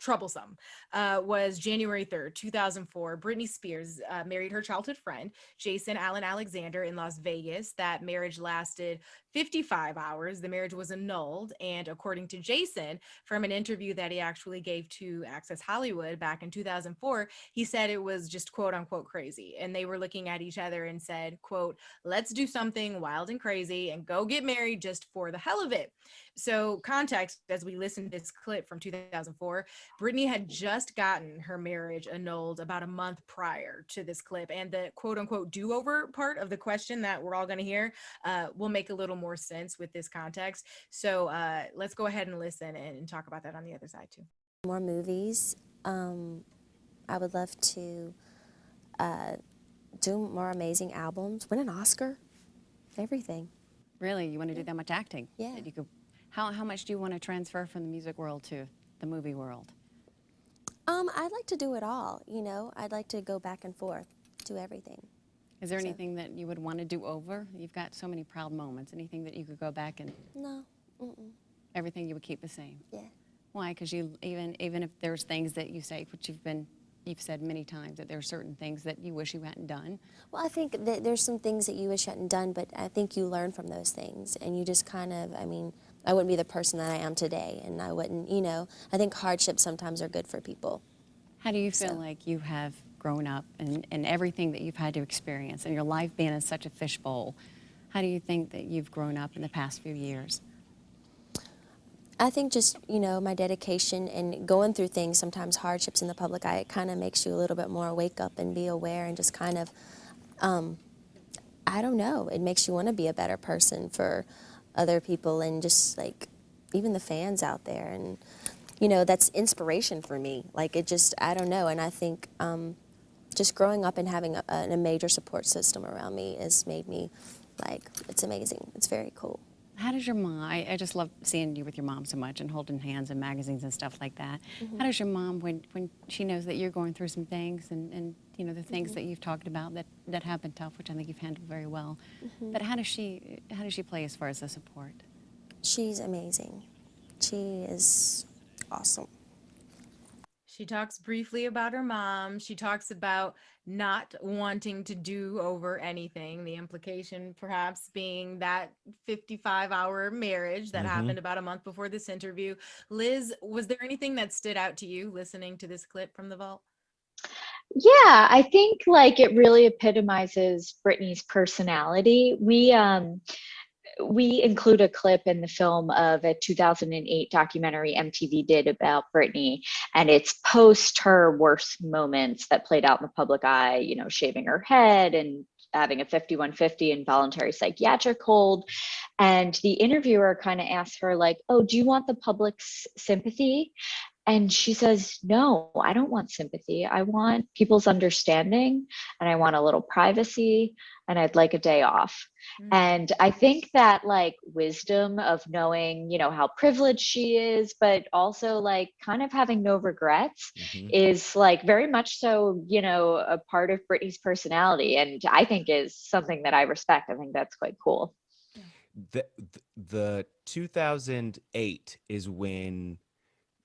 Speaker 2: troublesome, was January 3rd, 2004. Britney Spears married her childhood friend, Jason Allen Alexander, in Las Vegas. That marriage lasted 55 hours. The marriage was annulled. And according to Jason, from an interview that he actually gave to Access Hollywood back in 2004, he said it was just quote unquote crazy. And they were looking at each other and said, quote, let's do something wild and crazy and go get married just for the hell of it. So, context, as we listen to this clip from 2004, Britney had just gotten her marriage annulled about a month prior to this clip. And the quote unquote do over part of the question that we're all going to hear will make a little more sense with this context. So, let's go ahead and listen and talk about that on the other side, too.
Speaker 7: More movies. I would love to do more amazing albums, win an Oscar, everything.
Speaker 6: Really, you want to do that much acting?
Speaker 7: Yeah.
Speaker 6: That you could, how much do you want to transfer from the music world to the movie world?
Speaker 7: I'd like to do it all, you know. I'd like to go back and forth, do everything.
Speaker 6: Is there anything that you would want to do over? You've got so many proud moments. Anything that you could go back and...
Speaker 7: No.
Speaker 6: Everything you would keep the same?
Speaker 7: Yeah.
Speaker 6: Why? Because you, even if there's things that you say, which you've said many times, that there are certain things that you wish you hadn't done.
Speaker 7: Well, I think that there's some things that you wish you hadn't done, but I think you learn from those things, and you just kind of, I mean, I wouldn't be the person that I am today, and I wouldn't, you know, I think hardships sometimes are good for people.
Speaker 6: How do you feel like you have grown up and everything that you've had to experience, and your life being in such a fishbowl? How do you think that you've grown up in the past few years?
Speaker 7: I think just, you know, my dedication and going through things, sometimes hardships in the public eye, it kind of makes you a little bit more wake up and be aware and just kind of, I don't know, it makes you want to be a better person for other people and just like even the fans out there. And, you know, that's inspiration for me. Like it just, I don't know. And I think just growing up and having a major support system around me has made me like, it's amazing. It's very cool.
Speaker 6: How does your mom, I just love seeing you with your mom so much and holding hands in magazines and stuff like that. How does your mom, when she knows that you're going through some things and you know, the things that you've talked about that have been tough, which I think you've handled very well, but how does she play as far as the support?
Speaker 7: She's amazing. She is awesome.
Speaker 2: She talks briefly about her mom. She talks about not wanting to do over anything. The implication perhaps being that 55-hour marriage that happened about a month before this interview. Liz, was there anything that stood out to you listening to this clip from the vault?
Speaker 3: Yeah, I think like it really epitomizes Britney's personality. We include a clip in the film of a 2008 documentary MTV did about Britney, and it's post her worst moments that played out in the public eye, you know, shaving her head and having a 5150 involuntary psychiatric hold. And the interviewer kind of asked her like, oh, do you want the public's sympathy? And she says, no, I don't want sympathy. I want people's understanding, and I want a little privacy, and I'd like a day off. And I think that like wisdom of knowing, you know, how privileged she is, but also like kind of having no regrets is like very much so, you know, a part of Britney's personality. And I think is something that I respect. I think that's quite cool.
Speaker 1: The 2008 is when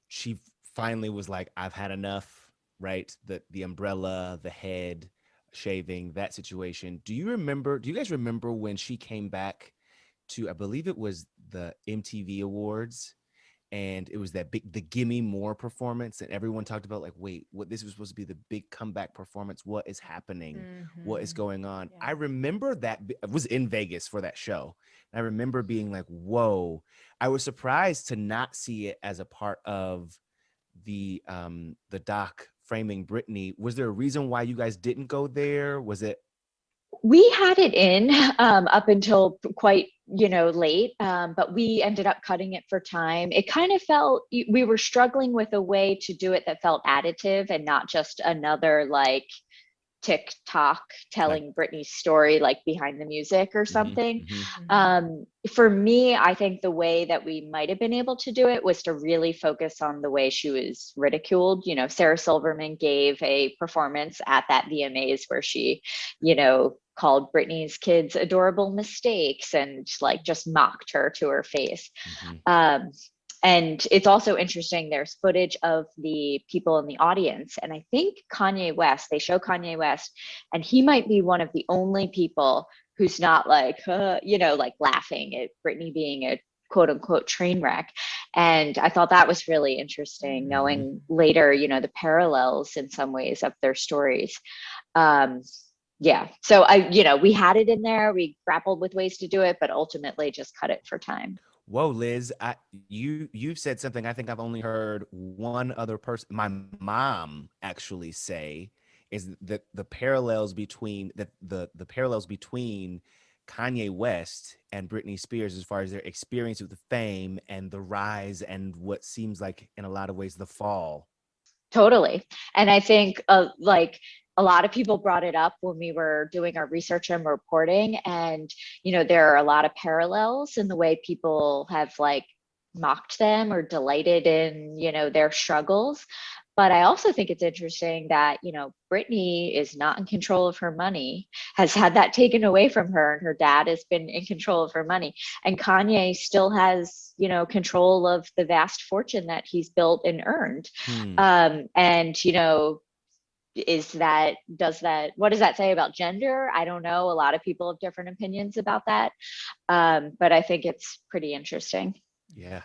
Speaker 1: she finally was like, I've had enough, right? The umbrella, the head shaving, that situation. Do you guys remember when she came back to, I believe it was the MTV Awards, and it was the Gimme More performance, and everyone talked about like, wait, what, this was supposed to be the big comeback performance. What is happening? What is going on? Yeah. I remember that I was in Vegas for that show. I remember being like, whoa. I was surprised to not see it as a part of the doc framing Britney. Was there a reason why you guys didn't go there? Was it?
Speaker 3: We had it in up until quite, you know, late, but we ended up cutting it for time. It kind of felt, we were struggling with a way to do it that felt additive and not just another like TikTok telling Britney's story like behind the music or something. For me, I think the way that we might have been able to do it was to really focus on the way she was ridiculed. You know, Sarah Silverman gave a performance at that VMAs where she, you know, called Britney's kids adorable mistakes and like just mocked her to her face. And it's also interesting, there's footage of the people in the audience. And I think Kanye West, they show Kanye West, and he might be one of the only people who's not like, like laughing at Britney being a quote unquote train wreck. And I thought that was really interesting,
Speaker 1: Mhm.
Speaker 3: knowing later, the parallels in some ways of their stories. Um, yeah. So we had it in there. We grappled with ways to do it, but ultimately just cut it for time.
Speaker 1: Whoa, Liz, you've said something I think I've only heard one other person, my mom, actually say, is that the parallels between Kanye West and Britney Spears, as far as their experience with the fame and the rise and what seems like in a lot of ways the fall.
Speaker 3: Totally. And I think like a lot of people brought it up when we were doing our research and reporting. And, there are a lot of parallels in the way people have like mocked them or delighted in, their struggles. But I also think it's interesting that, Britney is not in control of her money, has had that taken away from her, and her dad has been in control of her money. And Kanye still has, control of the vast fortune that he's built and earned.
Speaker 1: Hmm.
Speaker 3: And, what does that say about gender? I don't know. A lot of people have different opinions about that. But I think it's pretty interesting.
Speaker 1: Yeah.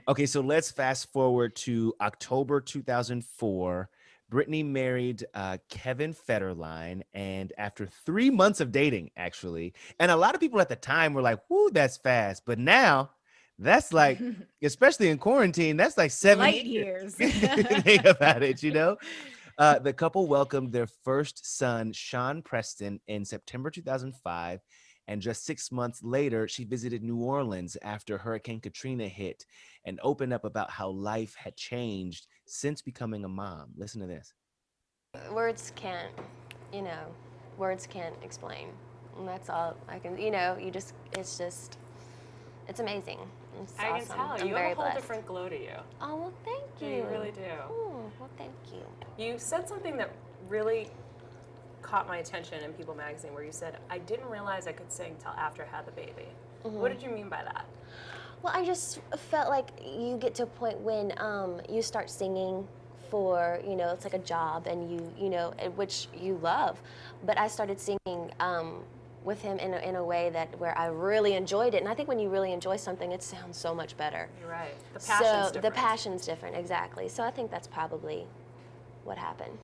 Speaker 1: Okay, so let's fast forward to October 2004. Britney married Kevin Federline, and after 3 months of dating, actually, and a lot of people at the time were like, "Whoo, that's fast," but now that's like, especially in quarantine, that's like 7
Speaker 2: Light years.
Speaker 1: Think about it, the couple welcomed their first son, Sean Preston, in September 2005. And just 6 months later, she visited New Orleans after Hurricane Katrina hit and opened up about how life had changed since becoming a mom. Listen to this.
Speaker 7: Words can't, you know, words can't explain. And that's all I can, it's amazing. It's
Speaker 8: I
Speaker 7: awesome.
Speaker 8: can tell.
Speaker 7: I'm
Speaker 8: You
Speaker 7: very
Speaker 8: have a whole
Speaker 7: blessed.
Speaker 8: different glow to you.
Speaker 7: Oh, well, thank you.
Speaker 8: Yeah, you really do.
Speaker 7: Oh, well, thank you.
Speaker 8: You said something that really caught my attention in People magazine where you said, I didn't realize I could sing till after I had the baby. What did you mean by that?
Speaker 7: Well, I just felt like you get to a point when you start singing for, it's like a job, and which you love. But I started singing with him in a way where I really enjoyed it. And I think when you really enjoy something, it sounds so much better.
Speaker 8: You're right. The passion's different.
Speaker 7: The passion's different, exactly. So I think that's probably what happened.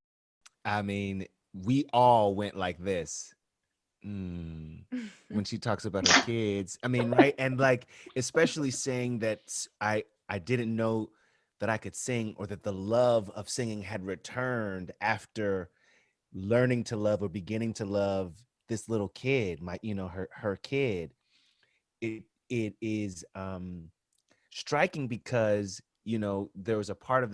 Speaker 1: I mean, we all went like this. When she talks about her kids. I mean, right? And like, especially saying that I didn't know that I could sing, or that the love of singing had returned after learning to love or beginning to love this little kid, her kid. It is striking because there was a part of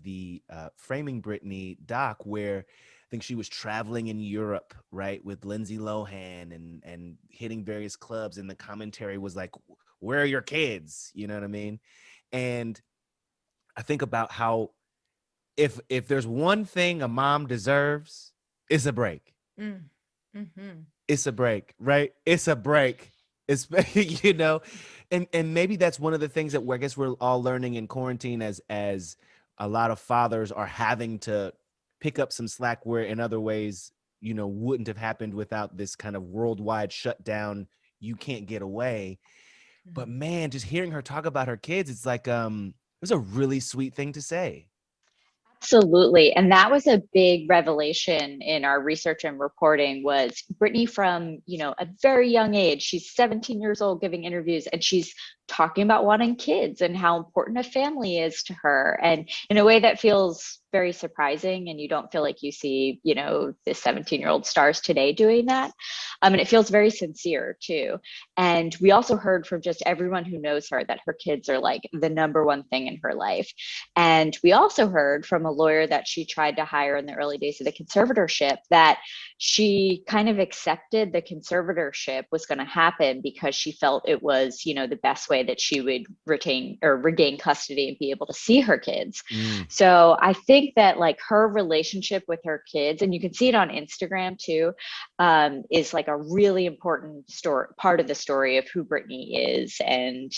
Speaker 1: the Framing Britney doc where I think she was traveling in Europe, right, with Lindsay Lohan and hitting various clubs, and the commentary was like, "Where are your kids?" You know what I mean? And I think about how if there's one thing a mom deserves, it's a break. It's a break, right? It's a break. It's and maybe that's one of the things that I guess we're all learning in quarantine, as a lot of fathers are having to pick up some slack where in other ways, wouldn't have happened without this kind of worldwide shutdown. You can't get away. But man, just hearing her talk about her kids, it's like it was a really sweet thing to say.
Speaker 3: Absolutely. And that was a big revelation in our research and reporting, was Britney from, a very young age. She's 17 years old giving interviews, and she's talking about wanting kids and how important a family is to her, and in a way that feels very surprising. And you don't feel like you see, the 17-year-old stars today doing that. And it feels very sincere too. And we also heard from just everyone who knows her that her kids are like the number one thing in her life. And we also heard from a lawyer that she tried to hire in the early days of the conservatorship that she kind of accepted the conservatorship was going to happen because she felt it was, the best way that she would retain or regain custody and be able to see her kids. So I think that like her relationship with her kids, and you can see it on Instagram too, is like a really important part of the story of who Britney is, and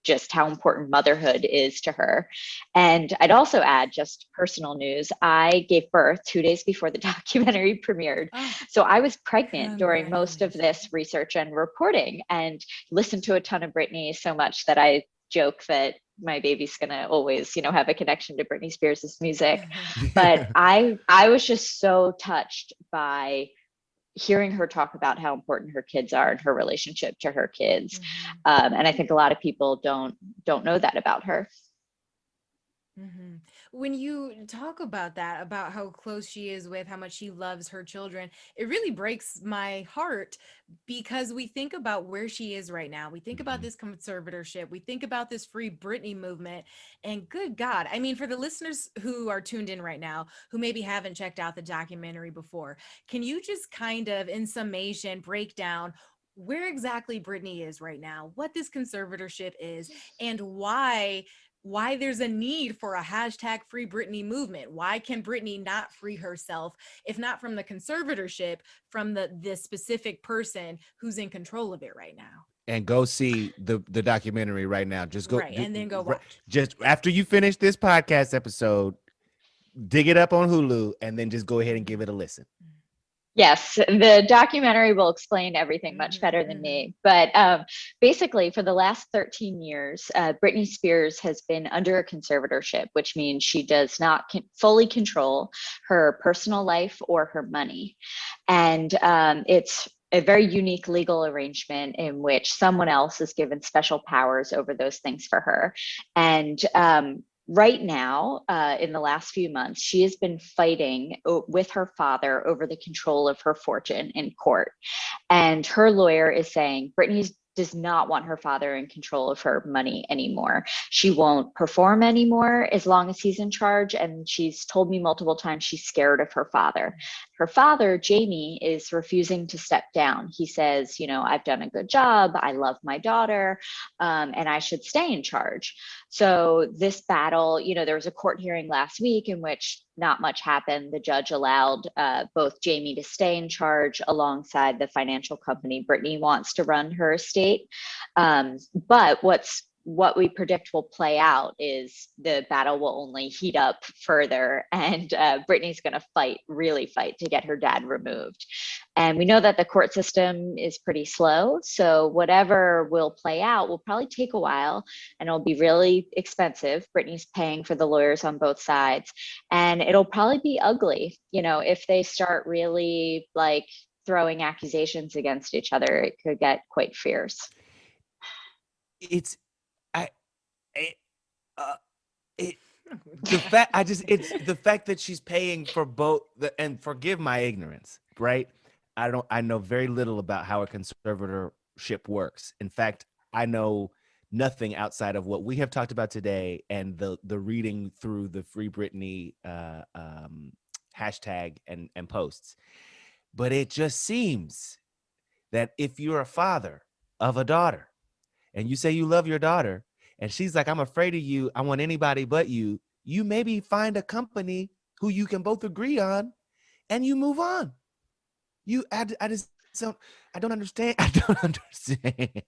Speaker 3: just how important motherhood is to her. And I'd also add, just personal news, I gave birth 2 days before the documentary premiered.
Speaker 2: Oh,
Speaker 3: So I was pregnant during most of
Speaker 2: congratulations.
Speaker 3: this research and reporting, and listened to a ton of Britney so much that I joke that my baby's gonna always, have a connection to Britney Spears' music. But I was just so touched by hearing her talk about how important her kids are and her relationship to her kids. And I think a lot of people don't know that about her.
Speaker 2: hmm When you talk about that, about how close she is with, how much she loves her children, it really breaks my heart because we think about where she is right now. We think about
Speaker 1: Mhm.
Speaker 2: this conservatorship. We think about this Free Britney movement. And good God, I mean, for the listeners who are tuned in right now, who maybe haven't checked out the documentary before, can you just kind of, in summation, break down where exactly Britney is right now, what this conservatorship is, and why there's a need for a hashtag Free Britney movement? Why can Britney not free herself, if not from the conservatorship, from the specific person who's in control of it right now?
Speaker 1: And go see the documentary right now. Just go,
Speaker 2: Right, and then go
Speaker 1: right,
Speaker 2: watch.
Speaker 1: just after you finish this podcast episode, dig it up on Hulu, and then just go ahead and give it a listen.
Speaker 3: Yes, the documentary will explain everything much
Speaker 2: Mm-hmm,
Speaker 3: better than
Speaker 2: mm-hmm.
Speaker 3: me. But basically, for the last 13 years, Britney Spears has been under a conservatorship, which means she does not fully control her personal life or her money. And it's a very unique legal arrangement in which someone else is given special powers over those things for her. And right now, in the last few months, she has been fighting with her father over the control of her fortune in court. And her lawyer is saying Britney does not want her father in control of her money anymore. She won't perform anymore as long as he's in charge. And she's told me multiple times she's scared of her father. Her father, Jamie, is refusing to step down. He says, I've done a good job. I love my daughter, and I should stay in charge. So this battle, there was a court hearing last week in which not much happened. The judge allowed both Jamie to stay in charge alongside the financial company Britney wants to run her estate. But what we predict will play out is the battle will only heat up further, and Britney's going to really fight to get her dad removed. And we know that the court system is pretty slow, so whatever will play out will probably take a while, and it'll be really expensive. Britney's paying for the lawyers on both sides, and it'll probably be ugly, if they start really like throwing accusations against each other. It could get quite fierce.
Speaker 1: It's I it, uh, it the fact it's the fact that she's paying for both and forgive my ignorance, right? I know very little about how a conservatorship works. In fact, I know nothing outside of what we have talked about today and the reading through the Free Britney hashtag and posts. But it just seems that if you're a father of a daughter and you say you love your daughter and she's like, I'm afraid of you, I want anybody but you maybe find a company who you can both agree on and you move on. I just don't, I don't understand. I don't understand.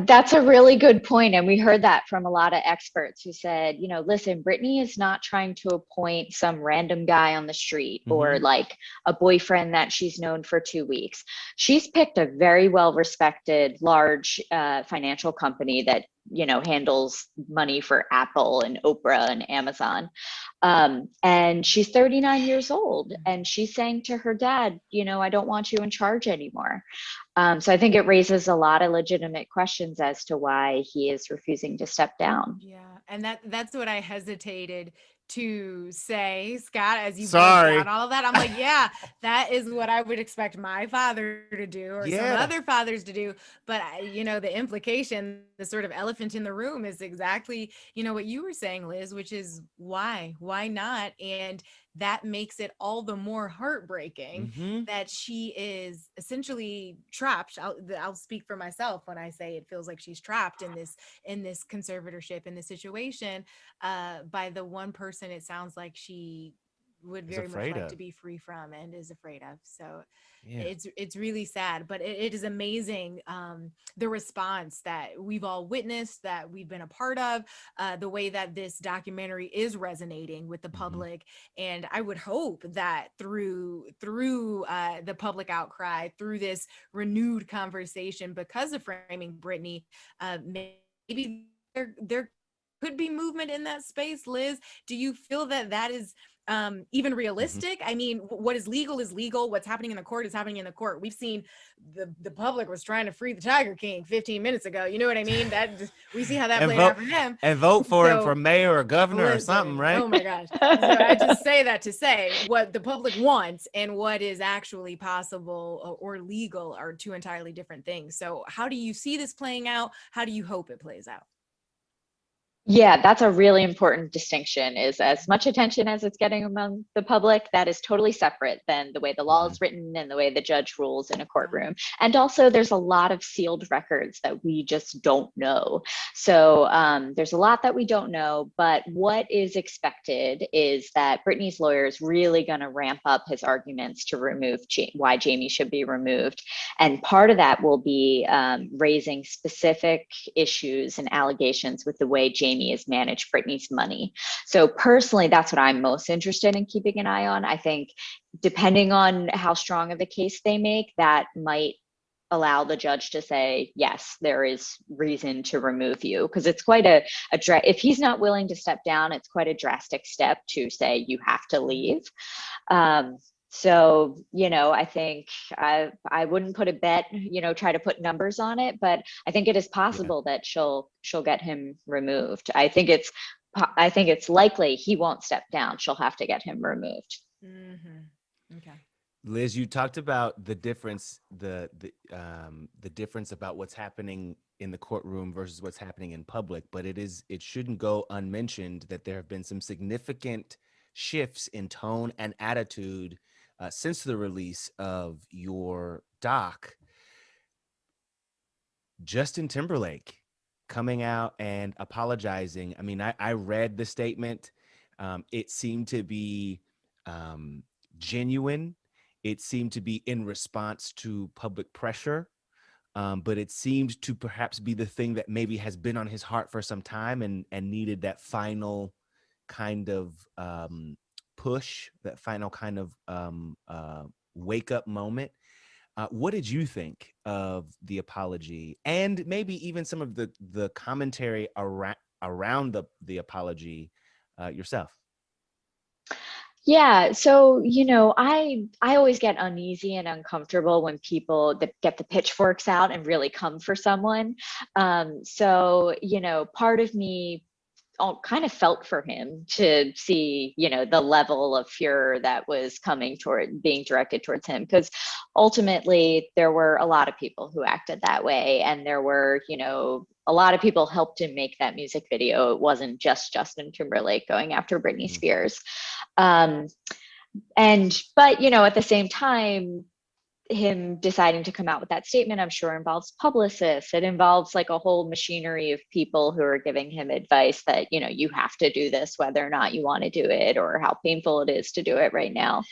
Speaker 3: That's a really good point. And we heard that from a lot of experts who said, listen, Britney is not trying to appoint some random guy on the street or
Speaker 1: Mhm.
Speaker 3: like a boyfriend that she's known for 2 weeks. She's picked a very well respected, large financial company that, handles money for Apple and Oprah and Amazon. And she's 39 years old. And she's saying to her dad, I don't want you in charge anymore. So I think it raises a lot of legitimate questions as to why he is refusing to step down.
Speaker 2: Yeah, and that's what I hesitated to say, Scott, as you broke down
Speaker 1: Sorry.
Speaker 2: all of that. I'm like, yeah, that is what I would expect my father to do or some
Speaker 1: Yeah.
Speaker 2: other fathers to do. But the implication, the sort of elephant in the room is exactly, what you were saying, Liz, which is why not? And that makes it all the more heartbreaking
Speaker 1: Mhm.
Speaker 2: that she is essentially trapped. I'll speak for myself when I say it feels like she's trapped in this conservatorship, in this situation, by the one person it sounds like she would
Speaker 1: Is
Speaker 2: very much
Speaker 1: afraid
Speaker 2: like
Speaker 1: of.
Speaker 2: to be free from and is afraid of. So
Speaker 1: Yeah.
Speaker 2: it's really sad, but it is amazing, the response that we've all witnessed, that we've been a part of, the way that this documentary is resonating with the
Speaker 1: Mhm.
Speaker 2: public. And I would hope that through the public outcry, through this renewed conversation because of Framing Britney, maybe there could be movement in that space. Liz, do you feel that that is even
Speaker 1: Mhm.
Speaker 2: realistic? I mean, what is legal is legal. What's happening in the court is happening in the court. We've seen the public was trying to free the Tiger King 15 minutes ago. You know what I mean? We see how that
Speaker 1: And
Speaker 2: played out
Speaker 1: vote
Speaker 2: for him.
Speaker 1: and vote for him for
Speaker 2: So
Speaker 1: mayor or governor or something,
Speaker 2: listen,
Speaker 1: right?
Speaker 2: oh my gosh. So I just say that to say what the public wants and what is actually possible or legal are two entirely different things. So how do you see this playing out? How do you hope it plays out?
Speaker 3: Yeah, that's a really important distinction, is as much attention as it's getting among the public, that is totally separate than the way the law
Speaker 1: Mhm.
Speaker 3: is written and the way the judge rules in a
Speaker 2: Got it.
Speaker 3: courtroom. And also there's a lot of sealed records that we just don't know. So there's a lot that we don't know, but what is expected is that Britney's lawyer is really going to ramp up his arguments to remove why Jamie should be removed. And part of that will be raising specific issues and allegations with the way Jamie has managed Britney's money. So personally, that's what I'm most interested in keeping an eye on. I think depending on how strong of a case they make, that might allow the judge to say, yes, there is reason to remove you. Because it's quite if he's not willing to step down, it's quite a drastic step to say you have to leave. Um, so, I think I wouldn't put a bet, try to put numbers on it, but I think it is
Speaker 1: Yeah.
Speaker 3: possible that she'll get him removed. I think it's likely he won't step down. She'll have to get him removed.
Speaker 2: Okay.
Speaker 1: Liz, you talked about the difference, the difference about what's happening in the courtroom versus what's happening in public, but it shouldn't go unmentioned that there have been some significant shifts in tone and attitude since the release of your doc. Justin Timberlake coming out and apologizing. I mean, I read the statement. It seemed to be genuine. It seemed to be in response to public pressure, but it seemed to perhaps be the thing that maybe has been on his heart for some time and needed that final kind of push, that final kind of wake up moment. What did you think of the apology, and maybe even some of the commentary around the apology yourself?
Speaker 3: Yeah, so I always get uneasy and uncomfortable when people that get the pitchforks out and really come for someone. So part of me kind of felt for him to see, the level of furor that was coming toward being directed towards him. Because ultimately, there were a lot of people who acted that way. And there were, a lot of people helped him make that music video. It wasn't just Justin Timberlake going after Britney
Speaker 1: Mhm.
Speaker 3: Spears. Um, but, at the same time, him deciding to come out with that statement, I'm sure involves publicists. It involves like a whole machinery of people who are giving him advice that, you have to do this, whether or not you want to do it or how painful it is to do it right now.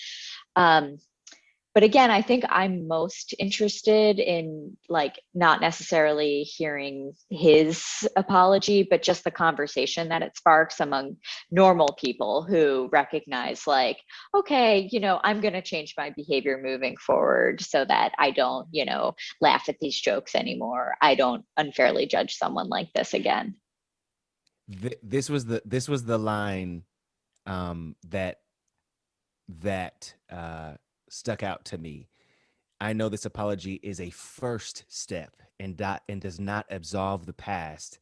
Speaker 3: But again, I think I'm most interested in like not necessarily hearing his apology, but just the conversation that it sparks among normal people who recognize like, okay, I'm going to change my behavior moving forward so that I don't, laugh at these jokes anymore. I don't unfairly judge someone like this again.
Speaker 1: This was the line that stuck out to me. I know this apology is a first step and does not absolve the past.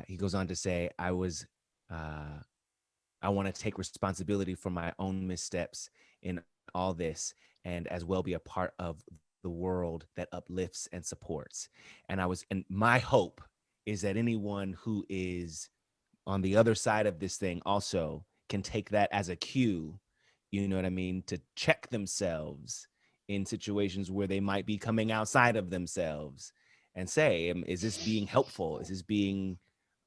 Speaker 1: He goes on to say, I want to take responsibility for my own missteps in all this, and as well be a part of the world that uplifts and supports. And my hope is that anyone who is on the other side of this thing also can take that as a cue, you know what I mean, to check themselves in situations where they might be coming outside of themselves and say, is this being helpful? Is this being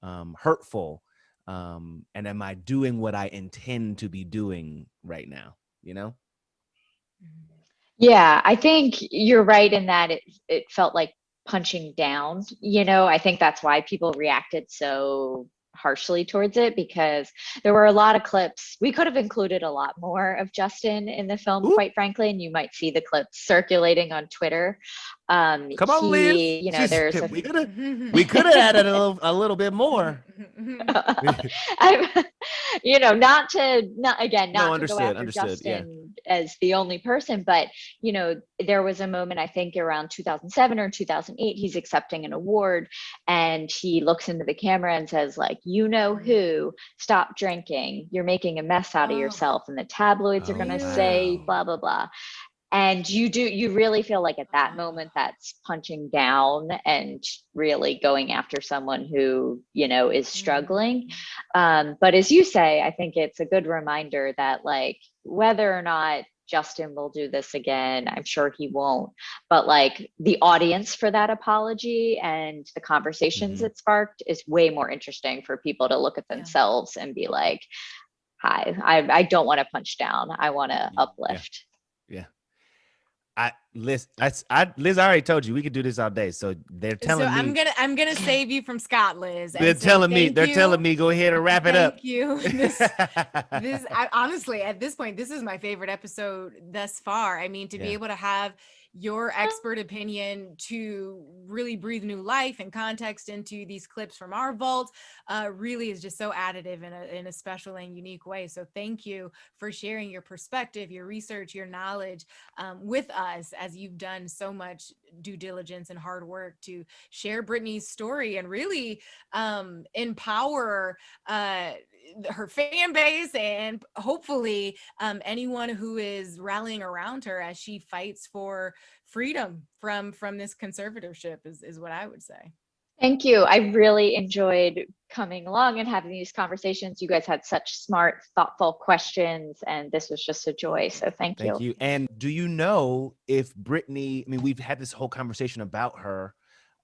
Speaker 1: hurtful? And am I doing what I intend to be doing right now? You know?
Speaker 3: Yeah, I think you're right in that it felt like punching down, you know. I think that's why people reacted so harshly towards it, because there were a lot of clips. We could have included a lot more of Justin in the film,
Speaker 1: Ooh,
Speaker 3: quite frankly, and you might see the clips circulating on Twitter.
Speaker 1: come on, Liz.
Speaker 3: He, you know, there's a
Speaker 1: We could have added a little bit more.
Speaker 3: I'm, you know, not again,
Speaker 1: No,
Speaker 3: not to go
Speaker 1: understood,
Speaker 3: after
Speaker 1: understood. Yeah.
Speaker 3: Justin as the only person, but you know, there was a moment, I think around 2007 or 2008, he's accepting an award and he looks into the camera and says, like, you know who, stop drinking. You're making a mess out of
Speaker 2: Oh,
Speaker 3: yourself, and the tabloids are
Speaker 1: Oh,
Speaker 3: gonna
Speaker 1: wow.
Speaker 3: say blah blah blah. And you really feel like at that moment that's punching down and really going after someone who, you know, is struggling. But as you say, I think it's a good reminder that, like, whether or not Justin will do this again, I'm sure he won't, but like the audience for that apology and the conversations
Speaker 1: Mhm.
Speaker 3: it sparked is way more interesting for people to look at
Speaker 2: yeah.
Speaker 3: themselves and be like, hi, I don't want to punch down, I want to
Speaker 1: Yeah.
Speaker 3: uplift.
Speaker 1: Yeah. Liz, I already told you we could do this all day. So they're
Speaker 2: So
Speaker 1: telling me,
Speaker 2: I'm gonna save you from Scott, Liz, and say
Speaker 1: they're
Speaker 2: thank
Speaker 1: telling
Speaker 2: you.
Speaker 1: me, go ahead and wrap it up.
Speaker 2: Thank you. I, honestly, at this point, this is my favorite episode thus far. I mean, to be
Speaker 1: Yeah.
Speaker 2: able to have your expert opinion to really breathe new life and context into these clips from our vault really is just so additive in a special and unique way. So thank you for sharing your perspective, your research, your knowledge with us, as you've done so much due diligence and hard work to share Britney's story and really empower her fan base, and hopefully anyone who is rallying around her as she fights for freedom from this conservatorship is what I would say.
Speaker 3: Thank you. I really enjoyed coming along and having these conversations. You guys had such smart, thoughtful questions, and this was just a joy. So thank
Speaker 1: Thank
Speaker 3: you.
Speaker 1: you. And do you know if Britney, I mean, we've had this whole conversation about her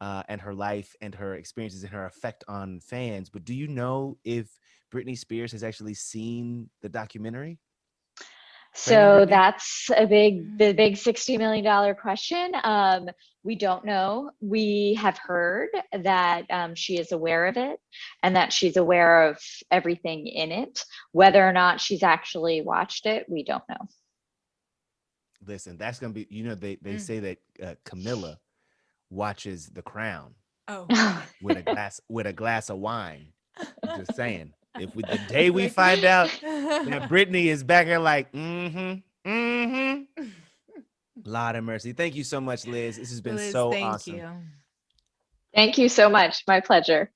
Speaker 1: and her life and her experiences and her effect on fans, but do you know if Britney Spears has actually seen the documentary? Framing
Speaker 3: So
Speaker 1: Britney?
Speaker 3: that's the big $60 million question. We don't know. We have heard that she is aware of it and that she's aware of everything in it. Whether or not she's actually watched it, we don't know.
Speaker 1: Listen, that's gonna be, you know, they say that Camilla watches The Crown
Speaker 2: Oh,
Speaker 1: with a glass of wine. I'm just saying, if the day we
Speaker 2: like,
Speaker 1: find out that Britney is back here like, Lord have mercy. Thank you so much, Liz. This has been
Speaker 2: Liz,
Speaker 1: so
Speaker 2: thank
Speaker 1: awesome.
Speaker 2: you.
Speaker 3: Thank you so much. My pleasure.